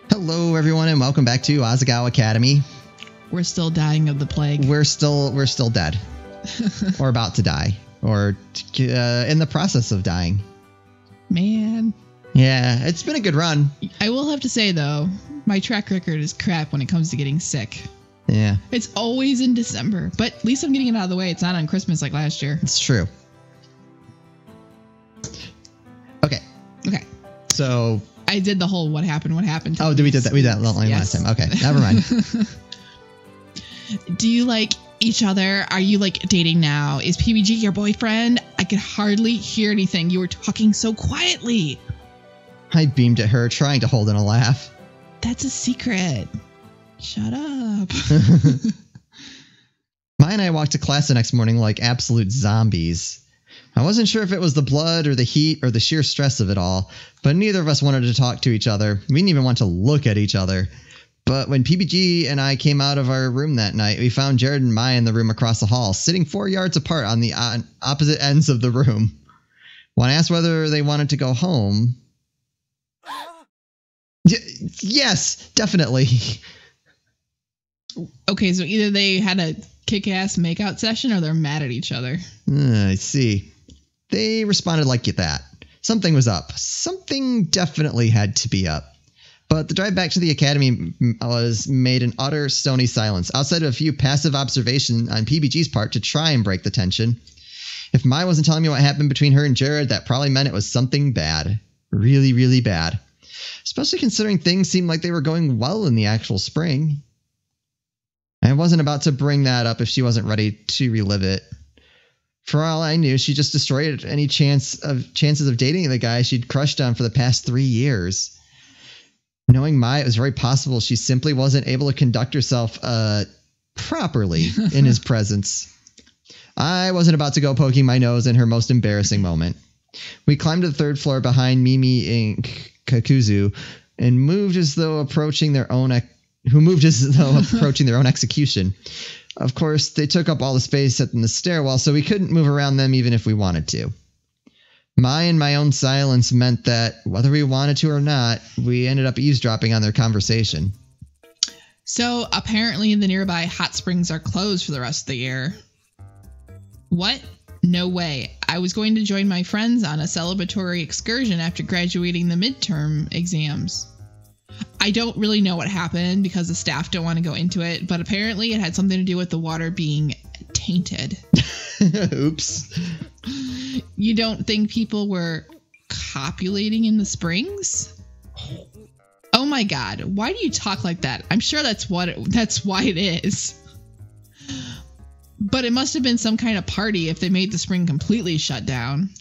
Hello, everyone, and welcome back to Asagao Academy. We're still dying of the plague. We're still dead, or about to die, or in the process of dying. Man. Yeah, it's been a good run. I will have to say, though, my track record is crap when it comes to getting sick. Yeah. It's always in December, but at least I'm getting it out of the way. It's not on Christmas like last year. It's true. Okay. So... I did the whole what happened. Oh, did we do that? We did that last time. Okay, never mind. Do you like each other? Are you like dating now? Is PBG your boyfriend? I could hardly hear anything. You were talking so quietly. I beamed at her, trying to hold in a laugh. That's a secret. Shut up. Mai and I walked to class the next morning like absolute zombies. I wasn't sure if it was the blood or the heat or the sheer stress of it all, but neither of us wanted to talk to each other. We didn't even want to look at each other. But when PBG and I came out of our room that night, we found Jared and Mai in the room across the hall, sitting 4 yards apart on the opposite ends of the room. When I asked whether they wanted to go home... Yes, definitely. Okay, so either they had a kick-ass makeout session or they're mad at each other. I see. They responded like that. Something was up. Something definitely had to be up. But the drive back to the academy was made in utter stony silence, outside of a few passive observations on PBG's part to try and break the tension. If Mai wasn't telling me what happened between her and Jared, that probably meant it was something bad. Really, really bad. Especially considering things seemed like they were going well in the actual spring. I wasn't about to bring that up if she wasn't ready to relive it. For all I knew, she just destroyed any chances of dating the guy she'd crushed on for the past 3 years. Knowing Mai, it was very possible she simply wasn't able to conduct herself properly in his presence. I wasn't about to go poking my nose in her most embarrassing moment. We climbed to the third floor behind Mimi and Kakuzu and moved as though approaching their own execution. Of course, they took up all the space in the stairwell, so we couldn't move around them even if we wanted to. My and my own silence meant that, whether we wanted to or not, we ended up eavesdropping on their conversation. So, apparently the nearby hot springs are closed for the rest of the year. What? No way. I was going to join my friends on a celebratory excursion after graduating the midterm exams. I don't really know what happened because the staff don't want to go into it, but apparently it had something to do with the water being tainted. Oops. You don't think people were copulating in the springs? Oh my god, why do you talk like that? I'm sure that's why it is. But it must have been some kind of party if they made the spring completely shut down.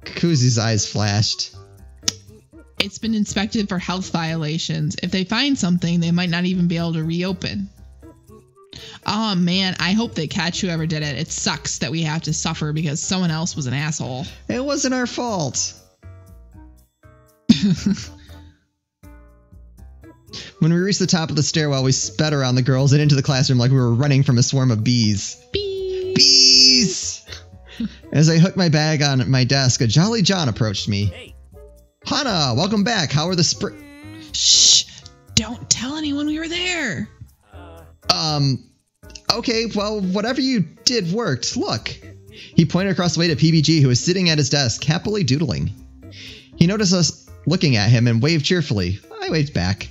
Kuzu's eyes flashed. It's been inspected for health violations. If they find something, they might not even be able to reopen. Oh man, I hope they catch whoever did it. It sucks that we have to suffer because someone else was an asshole. It wasn't our fault. When we reached the top of the stairwell, we sped around the girls and into the classroom like we were running from a swarm of bees. Bees! Bees! As I hooked my bag on my desk, a Jolly John approached me. Hey. Hana, welcome back. How are the Shh! Don't tell anyone we were there. Okay, well, whatever you did worked. Look. He pointed across the way to PBG, who was sitting at his desk, happily doodling. He noticed us looking at him and waved cheerfully. I waved back.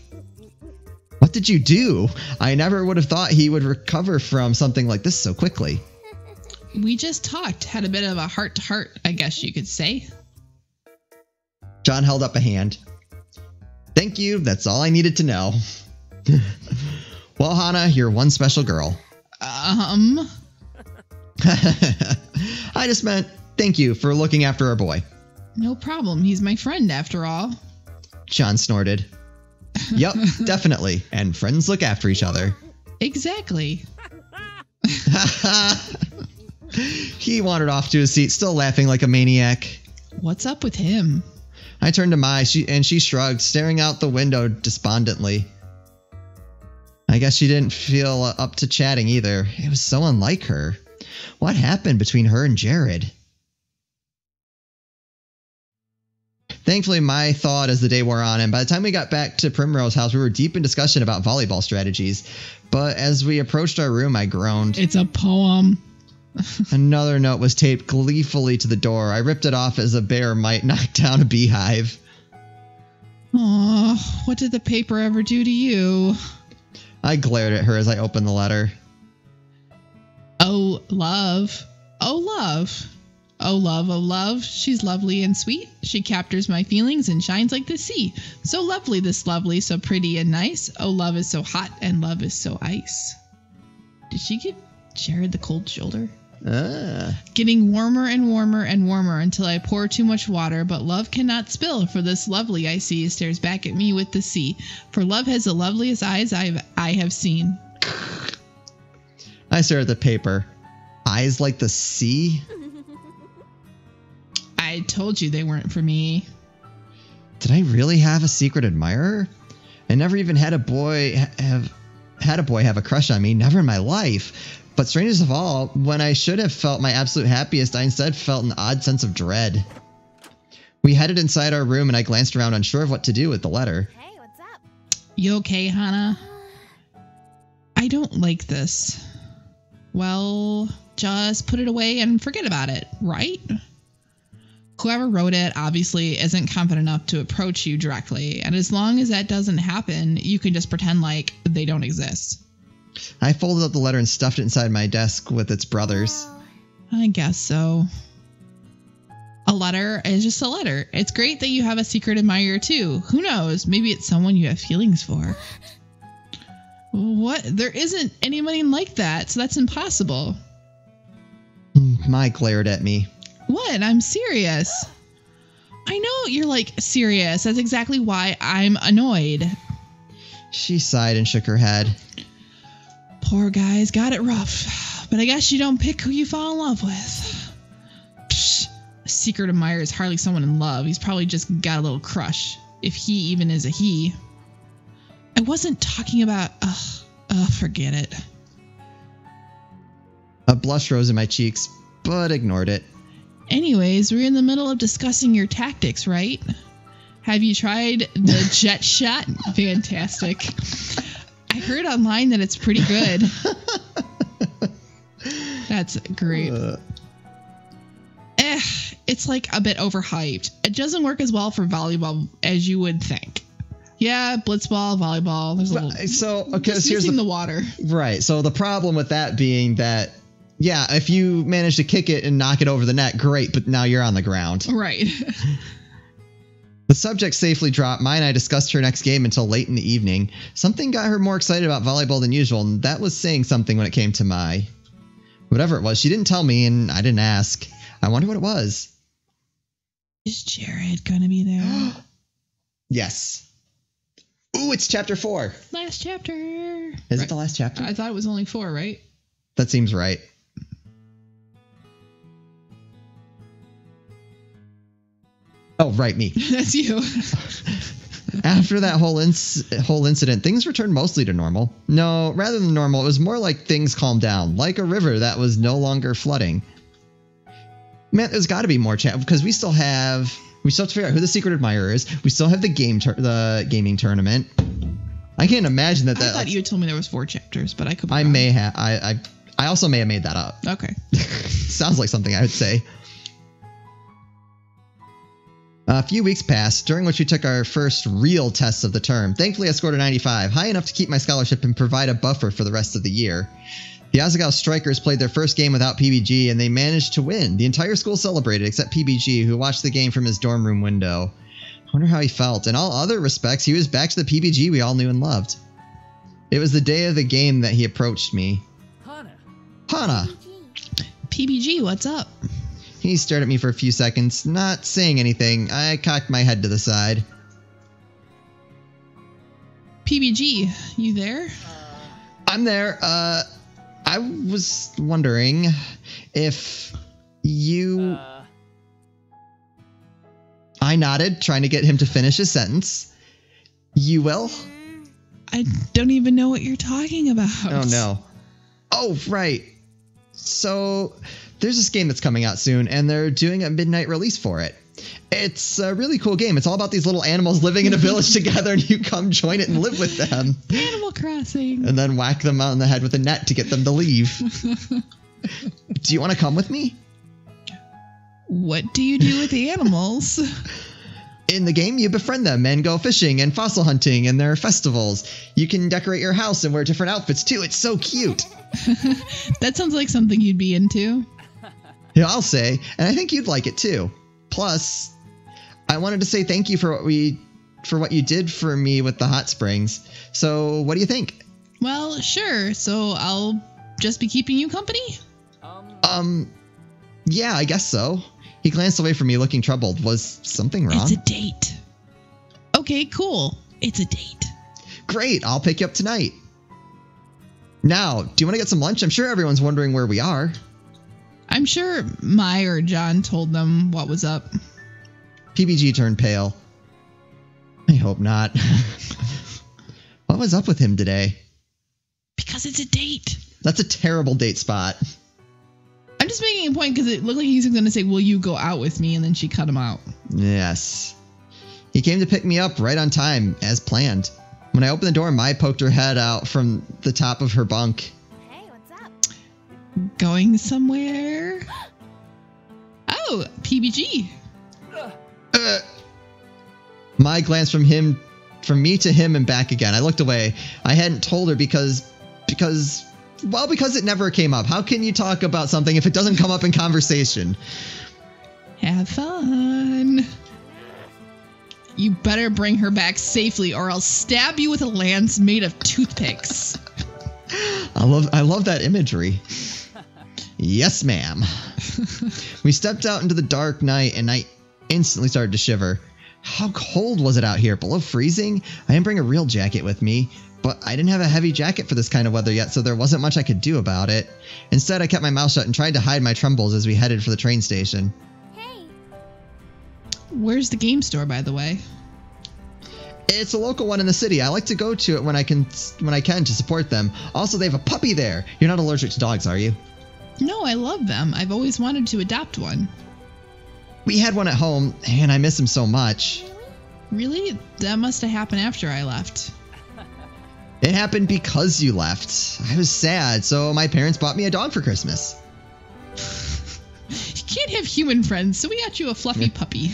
What did you do? I never would have thought he would recover from something like this so quickly. We just talked. Had a bit of a heart-to-heart, I guess you could say. John held up a hand. Thank you. That's all I needed to know. Well, Hana, you're one special girl. I just meant thank you for looking after our boy. No problem. He's my friend, after all. John snorted. Yup, definitely. And friends look after each other. Exactly. He wandered off to his seat, still laughing like a maniac. What's up with him? I turned to Mai, and she shrugged, staring out the window despondently. I guess she didn't feel up to chatting either. It was so unlike her. What happened between her and Jared? Thankfully, my thawed as the day wore on, and by the time we got back to Primrose House, we were deep in discussion about volleyball strategies. But as we approached our room, I groaned. It's a poem. Another note was taped gleefully to the door. I ripped it off as a bear might knock down a beehive. Aw, what did the paper ever do to you? I glared at her as I opened the letter. Oh, love. Oh, love. Oh, love, oh, love. She's lovely and sweet. She captures my feelings and shines like the sea. So lovely, this lovely, so pretty and nice. Oh, love is so hot and love is so ice. Did she give Jared the cold shoulder? Getting warmer and warmer and warmer until I pour too much water, but love cannot spill, for this lovely I see stares back at me with the sea. For love has the loveliest eyes I have seen. I stared at the paper. Eyes like the sea? I told you they weren't for me. Did I really have a secret admirer? I never even had a boy have a crush on me, never in my life. But strangest of all, when I should have felt my absolute happiest, I instead felt an odd sense of dread. We headed inside our room and I glanced around unsure of what to do with the letter. Hey, what's up? You okay, Hannah? I don't like this. Well, just put it away and forget about it, right? Whoever wrote it obviously isn't confident enough to approach you directly, and as long as that doesn't happen, you can just pretend like they don't exist. I folded up the letter and stuffed it inside my desk with its brothers. I guess so. A letter is just a letter. It's great that you have a secret admirer too. Who knows? Maybe it's someone you have feelings for. What? There isn't anybody like that, so that's impossible. Mike glared at me. What? I'm serious. I know you're like serious. That's exactly why I'm annoyed. She sighed and shook her head. Poor guy's got it rough, but I guess you don't pick who you fall in love with. Psh, a secret admirer is hardly someone in love. He's probably just got a little crush, if he even is a he. I wasn't talking about... forget it. A blush rose in my cheeks, but ignored it. Anyways, we're in the middle of discussing your tactics, right? Have you tried the jet shot? Fantastic. I heard online that it's pretty good. That's great. It's like a bit overhyped. It doesn't work as well for volleyball as you would think. Yeah, blitzball, volleyball. There's a little. So okay, just here's using the water. Right. So the problem with that being that, yeah, if you manage to kick it and knock it over the net, great. But now you're on the ground. Right. The subject safely dropped. Mai and I discussed her next game until late in the evening. Something got her more excited about volleyball than usual, and that was saying something when it came to Mai. Whatever it was, she didn't tell me, and I didn't ask. I wonder what it was. Is Jared gonna be there? Yes. Ooh, it's chapter 4. Last chapter. Is it the last chapter? I thought it was only 4, right? That seems right. Oh, right, me. That's you. After that whole incident, things returned mostly to normal. No, rather than normal, it was more like things calmed down, like a river that was no longer flooding. Man, there's got to be more chat because we still have to figure out who the secret admirer is. We still have the gaming tournament. I can't imagine that. I thought you had told me there was 4 chapters, but I could be I wrong. may have. I also may have made that up. Okay. Sounds like something I would say. A few weeks passed, during which we took our first real tests of the term. Thankfully, I scored a 95, high enough to keep my scholarship and provide a buffer for the rest of the year. The Asagao Strikers played their first game without PBG, and they managed to win. The entire school celebrated, except PBG, who watched the game from his dorm room window. I wonder how he felt. In all other respects, he was back to the PBG we all knew and loved. It was the day of the game that he approached me. Hana! PBG, what's up? He stared at me for a few seconds, not saying anything. I cocked my head to the side. PBG, you there? I'm there. I was wondering if you... I nodded, trying to get him to finish his sentence. You will? I don't even know what you're talking about. Oh, no. Oh, right. So... there's this game that's coming out soon, and they're doing a midnight release for it. It's a really cool game. It's all about these little animals living in a village together, and you come join it and live with them. Animal Crossing. And then whack them out in the head with a net to get them to leave. Do you want to come with me? What do you do with the animals? In the game, you befriend them and go fishing and fossil hunting, and there are festivals. You can decorate your house and wear different outfits, too. It's so cute. That sounds like something you'd be into. Yeah, I'll say. And I think you'd like it, too. Plus, I wanted to say thank you for what you did for me with the hot springs. So, what do you think? Well, sure. So, I'll just be keeping you company? Yeah, I guess so. He glanced away from me, looking troubled. Was something wrong? It's a date. Okay, cool. It's a date. Great, I'll pick you up tonight. Now, do you want to get some lunch? I'm sure everyone's wondering where we are. I'm sure Mai or John told them what was up. PBG turned pale. I hope not. What was up with him today? Because it's a date. That's a terrible date spot. I'm just making a point because it looked like he's going to say, will you go out with me? And then she cut him out. Yes. He came to pick me up right on time, as planned. When I opened the door, Mai poked her head out from the top of her bunk. Hey, what's up? Going somewhere? Oh, PBG. Mai glanced from me to him and back again. I looked away. I hadn't told her because it never came up. How can you talk about something if it doesn't come up in conversation? Have fun. You better bring her back safely or I'll stab you with a lance made of toothpicks. I love that imagery. Yes, ma'am. We stepped out into the dark night and I instantly started to shiver. How cold was it out here? Below freezing? I didn't bring a real jacket with me, but I didn't have a heavy jacket for this kind of weather yet, so there wasn't much I could do about it. Instead, I kept my mouth shut and tried to hide my trembles as we headed for the train station. Hey. Where's the game store, by the way? It's a local one in the city. I like to go to it when I can to support them. Also, they have a puppy there. You're not allergic to dogs, are you? No, I love them. I've always wanted to adopt one. We had one at home, and I miss him so much. Really? That must have happened after I left. It happened because you left. I was sad, so my parents bought me a dog for Christmas. You can't have human friends, so we got you a fluffy puppy.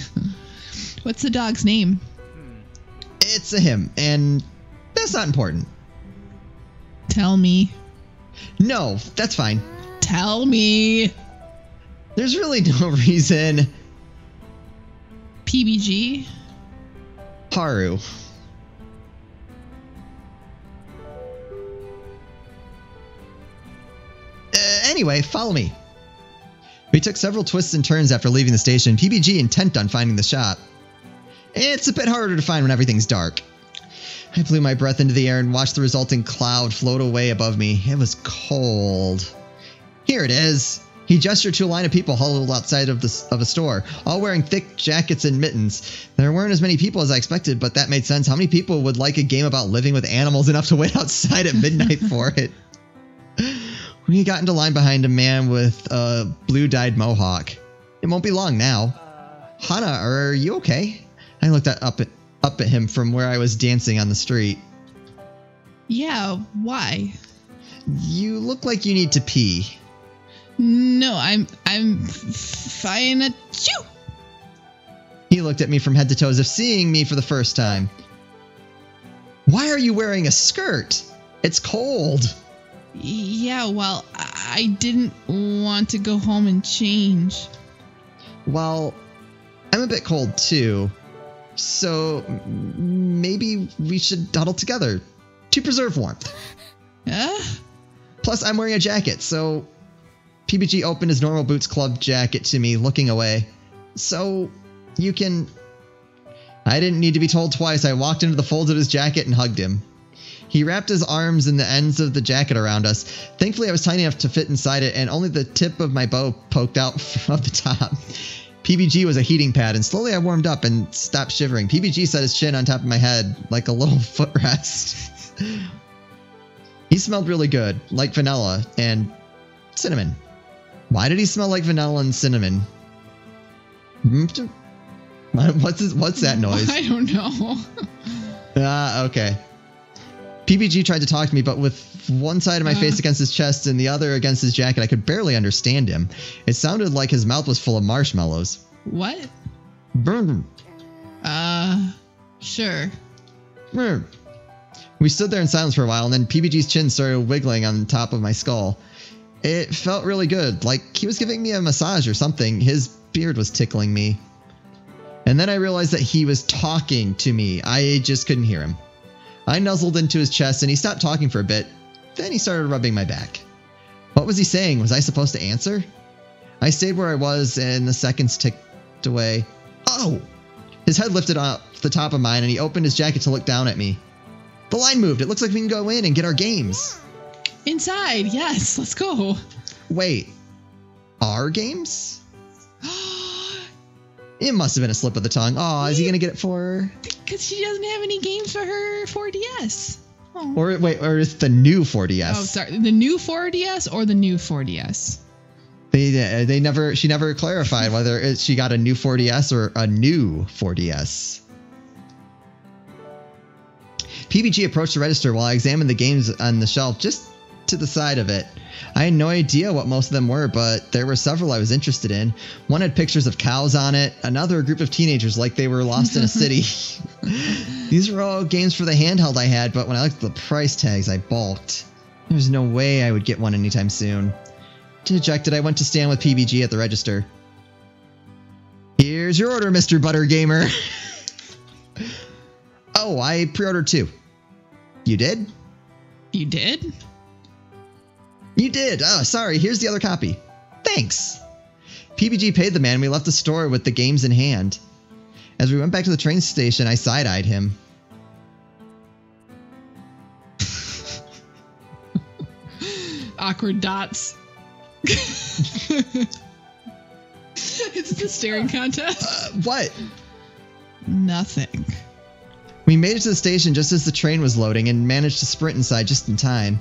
What's the dog's name? It's a him, and that's not important. Tell me. No, that's fine. Tell me. There's really no reason. PBG? Haru. Anyway, follow me. We took several twists and turns after leaving the station, PBG intent on finding the shop. It's a bit harder to find when everything's dark. I blew my breath into the air and watched the resulting cloud float away above me. It was cold. Here it is. He gestured to a line of people huddled outside of a store, all wearing thick jackets and mittens. There weren't as many people as I expected, but that made sense. How many people would like a game about living with animals enough to wait outside at midnight for it? We got into line behind a man with a blue-dyed mohawk. It won't be long now. Hana, are you okay? I looked up at him from where I was dancing on the street. Yeah, why? You look like you need to pee. No, I'm fine at you. He looked at me from head to toe as if seeing me for the first time. Why are you wearing a skirt? It's cold. Yeah, well, I didn't want to go home and change. Well, I'm a bit cold too. So maybe we should huddle together to preserve warmth. Plus, I'm wearing a jacket, so... PBG opened his normal Boots Club jacket to me, looking away. So, you can... I didn't need to be told twice. I walked into the folds of his jacket and hugged him. He wrapped his arms and the ends of the jacket around us. Thankfully, I was tiny enough to fit inside it, and only the tip of my bow poked out of the top. PBG was a heating pad, and slowly I warmed up and stopped shivering. PBG set his chin on top of my head, like a little footrest. He smelled really good, like vanilla and cinnamon. Why did he smell like vanilla and cinnamon? What's that noise? I don't know. Okay. PBG tried to talk to me, but with one side of my face against his chest and the other against his jacket, I could barely understand him. It sounded like his mouth was full of marshmallows. What? Brr. Sure. Brr. We stood there in silence for a while, and then PBG's chin started wiggling on top of my skull. It felt really good, like he was giving me a massage or something. His beard was tickling me. And then I realized that he was talking to me. I just couldn't hear him. I nuzzled into his chest and he stopped talking for a bit. Then he started rubbing my back. What was he saying? Was I supposed to answer? I stayed where I was and the seconds ticked away. Oh! His head lifted up the top of mine and he opened his jacket to look down at me. The line moved. It looks like we can go in and get our games. Inside, yes, let's go. Wait, our games? It must have been a slip of the tongue. Oh, is he going to get it for her? Because she doesn't have any games for her 4DS. Oh. Or it's the new 4DS. Oh, sorry. The new 4DS or the new 4DS? She never clarified whether she got a new 4DS or a new 4DS. PBG approached the register while I examined the games on the shelf just to the side of it. I had no idea what most of them were, but there were several I was interested in. One had pictures of cows on it, another a group of teenagers like they were lost in a city. These were all games for the handheld I had, but when I looked at the price tags, I balked. There was no way I would get one anytime soon. Dejected, I went to stand with PBG at the register. Here's your order, Mr. Butter Gamer. Oh, I pre-ordered 2. You did? You did? You did. Oh, sorry. Here's the other copy. Thanks. PBG paid the man and we left the store with the games in hand. As we went back to the train station, I side-eyed him. Awkward dots. It's the staring contest. What? Nothing. We made it to the station just as the train was loading and managed to sprint inside just in time.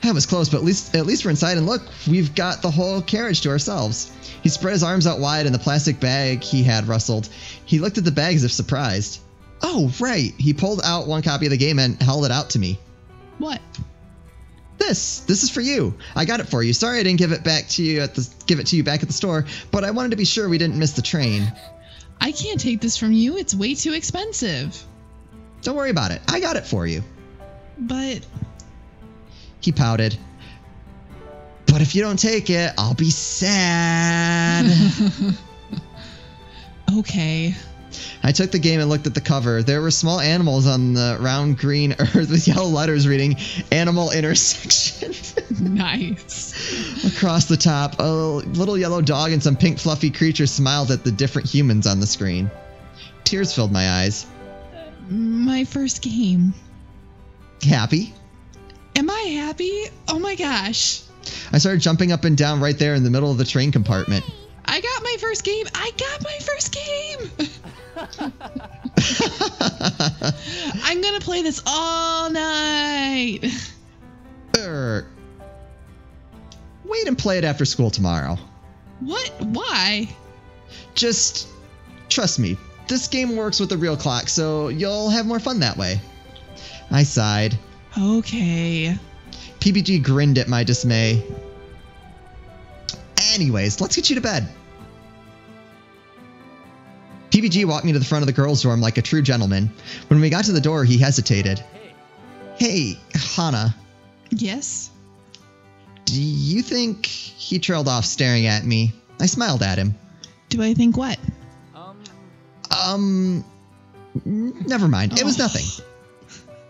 That was close, but at least we're inside, and look, we've got the whole carriage to ourselves. He spread his arms out wide and the plastic bag he had rustled. He looked at the bag as if surprised. Oh, right. He pulled out one copy of the game and held it out to me. What? This is for you. I got it for you. Sorry I didn't give it to you back at the store, but I wanted to be sure we didn't miss the train. I can't take this from you. It's way too expensive. Don't worry about it. I got it for you. But... He pouted. But if you don't take it, I'll be sad. Okay. I took the game and looked at the cover. There were small animals on the round green earth with yellow letters reading Animal Intersection. Nice. Across the top, a little yellow dog and some pink fluffy creatures smiled at the different humans on the screen. Tears filled my eyes. My first game. Happy? Am I happy? Oh my gosh. I started jumping up and down right there in the middle of the train compartment. I got my first game. I got my first game. I'm going to play this all night. Wait and play it after school tomorrow. What? Why? Just trust me. This game works with the real clock, so you'll have more fun that way. I sighed. Okay. PBG grinned at my dismay. Anyways, let's get you to bed. PBG walked me to the front of the girls' dorm like a true gentleman. When we got to the door, he hesitated. Hey, Hana. Yes? Do you think... He trailed off, staring at me. I smiled at him. Do I think what? Never mind. It was nothing.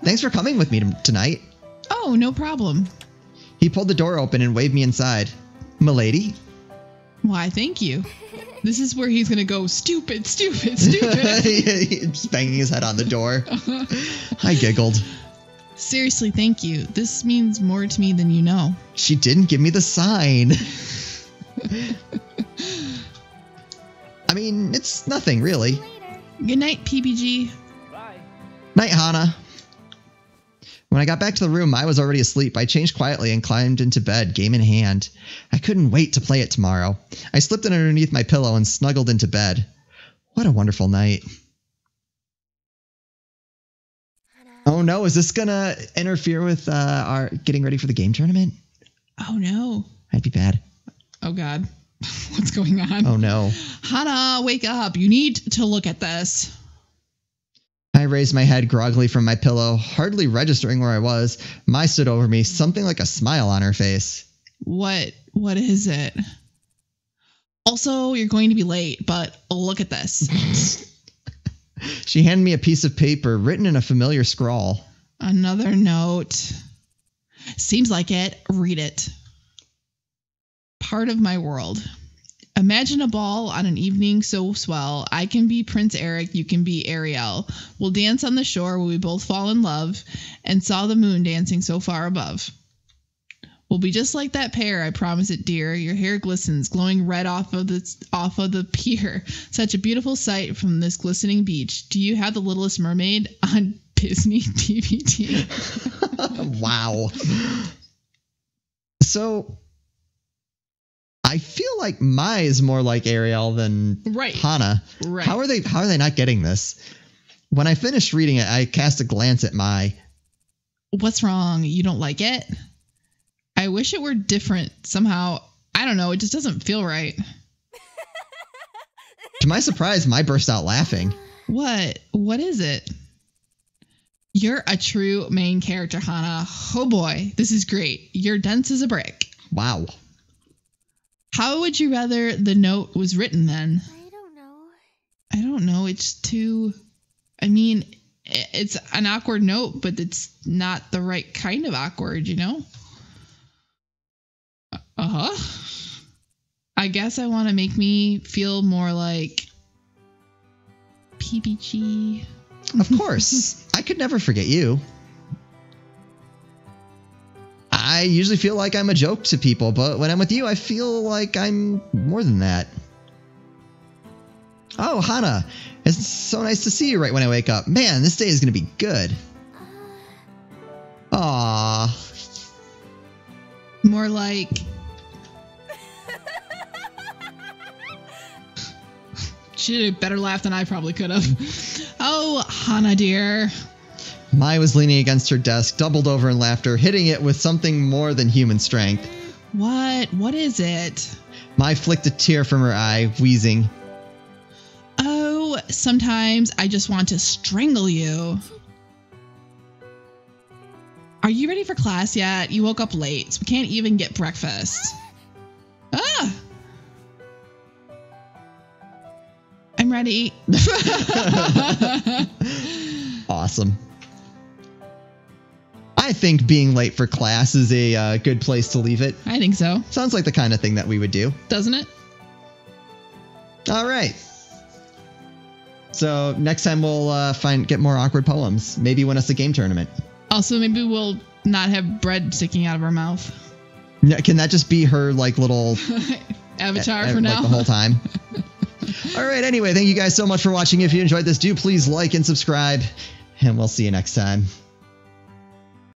Thanks for coming with me tonight. Oh, no problem. He pulled the door open and waved me inside. Milady? Why, thank you. This is where he's going to go, stupid, stupid, stupid. Just banging his head on the door. I giggled. Seriously, thank you. This means more to me than you know. She didn't give me the sign. I mean, it's nothing, really. Good night, PBG. Bye. Night, Hana. When I got back to the room, I was already asleep. I changed quietly and climbed into bed, game in hand. I couldn't wait to play it tomorrow. I slipped it underneath my pillow and snuggled into bed. What a wonderful night. Oh no, is this gonna interfere with our getting ready for the game tournament? Oh no. That'd be bad. Oh god. What's going on? Oh no. Hana, wake up. You need to look at this. I raised my head groggily from my pillow, hardly registering where I was. Mai stood over me, something like a smile on her face. What is it? Also, you're going to be late, but look at this. She handed me a piece of paper written in a familiar scrawl. Another note. Seems like it. Read it. Part of my world. Imagine a ball on an evening so swell. I can be Prince Eric, you can be Ariel. We'll dance on the shore where we both fall in love and saw the moon dancing so far above. We'll be just like that pair, I promise it, dear. Your hair glistens, glowing red off of the pier. Such a beautiful sight from this glistening beach. Do you have The Littlest Mermaid on Disney DVD? Wow. So I feel like Mai is more like Ariel than Hana. Right. How are they not getting this? When I finished reading it, I cast a glance at Mai. What's wrong? You don't like it? I wish it were different somehow. I don't know. It just doesn't feel right. To my surprise, Mai burst out laughing. What? What is it? You're a true main character, Hana. Oh boy, this is great. You're dense as a brick. Wow. How would you rather the note was written then? I don't know. It's too... I mean, it's an awkward note, but it's not the right kind of awkward, you know? Uh-huh. I guess I want to make me feel more like PBG. Of course. I could never forget you. I usually feel like I'm a joke to people, but when I'm with you, I feel like I'm more than that. Oh, Hana. It's so nice to see you right when I wake up. Man, this day is going to be good. Aww. More like... She did a better laugh than I probably could have. Oh, Hana dear. Mai was leaning against her desk, doubled over in laughter, hitting it with something more than human strength. What? What is it? Mai flicked a tear from her eye, wheezing. Oh, sometimes I just want to strangle you. Are you ready for class yet? You woke up late, so we can't even get breakfast. Ah! I'm ready. Awesome. I think being late for class is a good place to leave it. I think so. Sounds like the kind of thing that we would do. Doesn't it? All right. So next time we'll get more awkward poems. Maybe win us a game tournament. Also, maybe we'll not have bread sticking out of our mouth. Can that just be her like little avatar for now? Like the whole time. All right. Anyway, thank you guys so much for watching. If you enjoyed this, do please like and subscribe, and we'll see you next time.